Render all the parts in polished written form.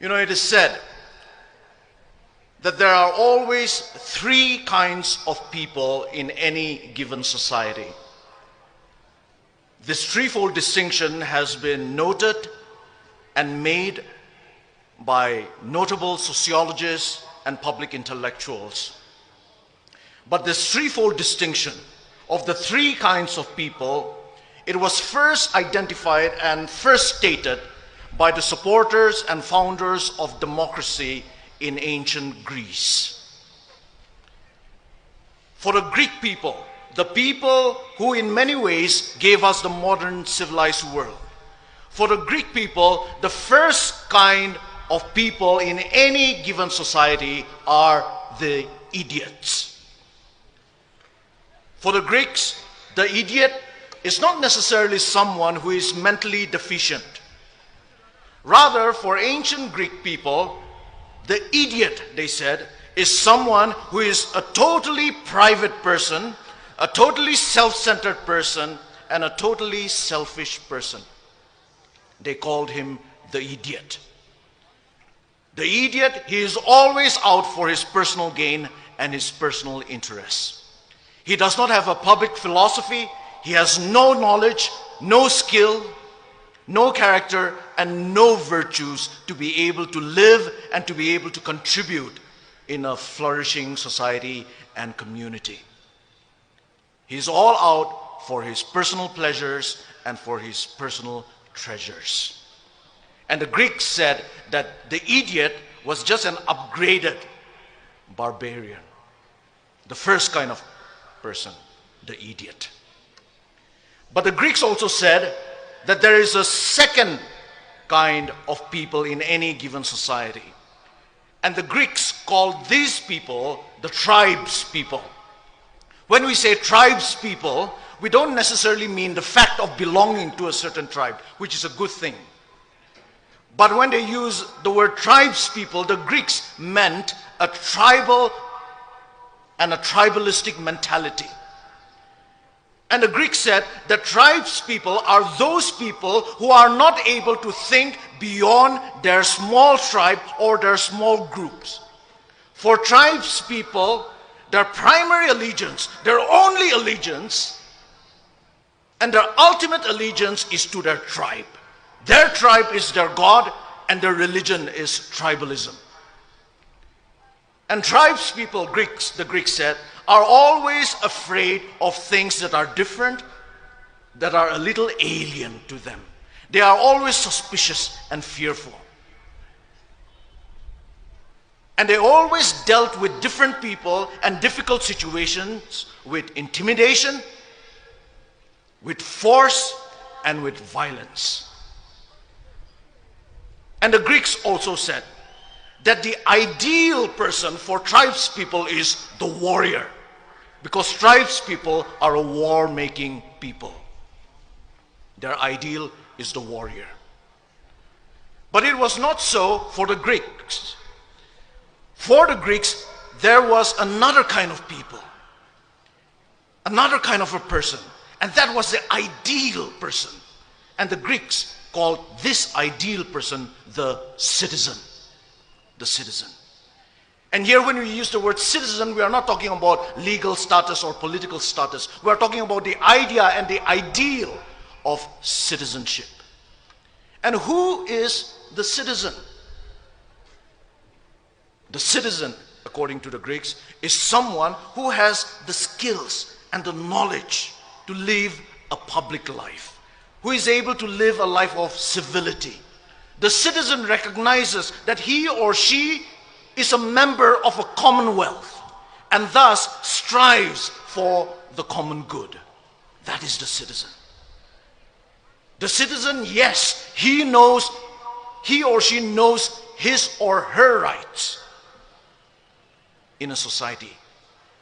It is said that there are always three kinds of people in any given society. This threefold distinction has been noted and made by notable sociologists and public intellectuals. But this threefold distinction of the three kinds of people, it was first identified and first stated by the supporters and founders of democracy in ancient Greece. For the Greek people, the people who in many ways gave us the modern civilized world, for the Greek people, the first kind of people in any given society are the idiots. For the Greeks, the idiot is not necessarily someone who is mentally deficient. Rather, for ancient Greek people, the idiot, they said, is someone who is a totally private person, a totally self-centered person, and a totally selfish person. They called him the idiot. The idiot, he is always out for his personal gain and his personal interests. He does not have a public philosophy. He has no knowledge, no skill, no character, and no virtues to be able to live and to be able to contribute in a flourishing society and community. He's all out for his personal pleasures and for his personal treasures. And the Greeks said that the idiot was just an upgraded barbarian. The first kind of person, the idiot. But the Greeks also said that there is a second kind of people in any given society. And the Greeks called these people the tribes people. When we say tribes people, we don't necessarily mean the fact of belonging to a certain tribe, which is a good thing. But when they use the word tribes people, the Greeks meant a tribal and a tribalistic mentality. And the Greeks said that tribes people are those people who are not able to think beyond their small tribe or their small groups. For tribes people, their primary allegiance, their only allegiance, and their ultimate allegiance is to their tribe. Their tribe is their God, and their religion is tribalism. And tribes people, the Greeks said, are always afraid of things that are different, that are a little alien to them. They are always suspicious and fearful. And they always dealt with different people and difficult situations with intimidation, with force, and with violence. And the Greeks also said that the ideal person for tribes people is the warrior, because tribes people are a war-making people. Their ideal is the warrior. But it was not so for the Greeks. For the Greeks, there was another kind of people, another kind of a person, and that was the ideal person. And the Greeks called this ideal person the citizen. The citizen. And here when we use the word citizen, we are not talking about legal status or political status. We are talking about the idea and the ideal of citizenship. And who is the citizen? The citizen, according to the Greeks, is someone who has the skills and the knowledge to live a public life, who is able to live a life of civility. The citizen recognizes that he or she is a member of a commonwealth and thus strives for the common good. That is the citizen. The citizen, yes, he or she knows his or her rights in a society.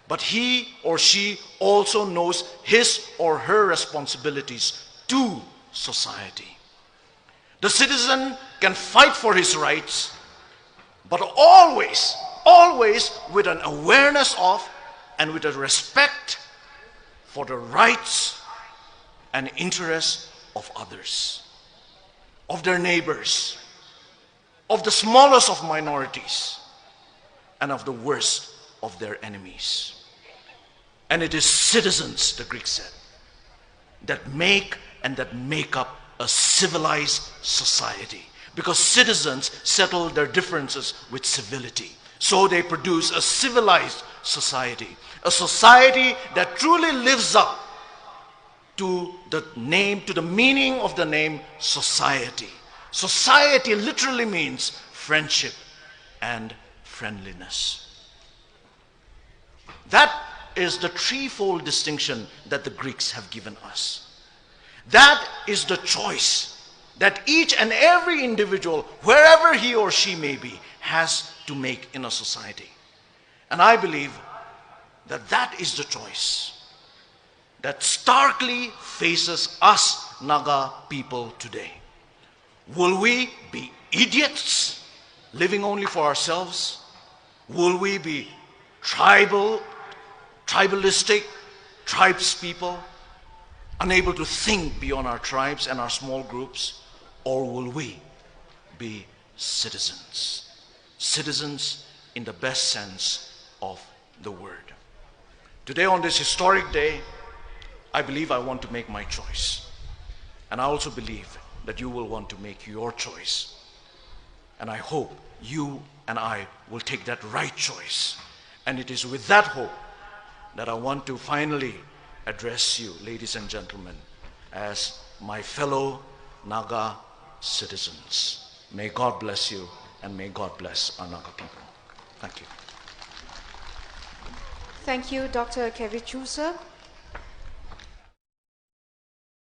But he or she also knows his or her responsibilities to society. The citizen can fight for his rights, but always with an awareness of and with a respect for the rights and interests of others, of their neighbors, of the smallest of minorities, and of the worst of their enemies. And it is citizens, the Greeks said, that make up a civilized society. Because citizens settle their differences with civility. So they produce a civilized society. A society that truly lives up to the meaning of the name society. Society literally means friendship and friendliness. That is the threefold distinction that the Greeks have given us. That is the choice that each and every individual, wherever he or she may be, has to make in a society. And I believe that that is the choice that starkly faces us Naga people today. Will we be idiots, living only for ourselves? Will we be tribalistic, tribes people, unable to think beyond our tribes and our small groups? Or will we be citizens? Citizens in the best sense of the word. Today, on this historic day, I believe I want to make my choice. And I also believe that you will want to make your choice. And I hope you and I will take that right choice. And it is with that hope that I want to finally address you, ladies and gentlemen, as my fellow Naga citizens. May God bless you, and may God bless our Naga people. Thank you. Thank you, Dr. Kevichuse.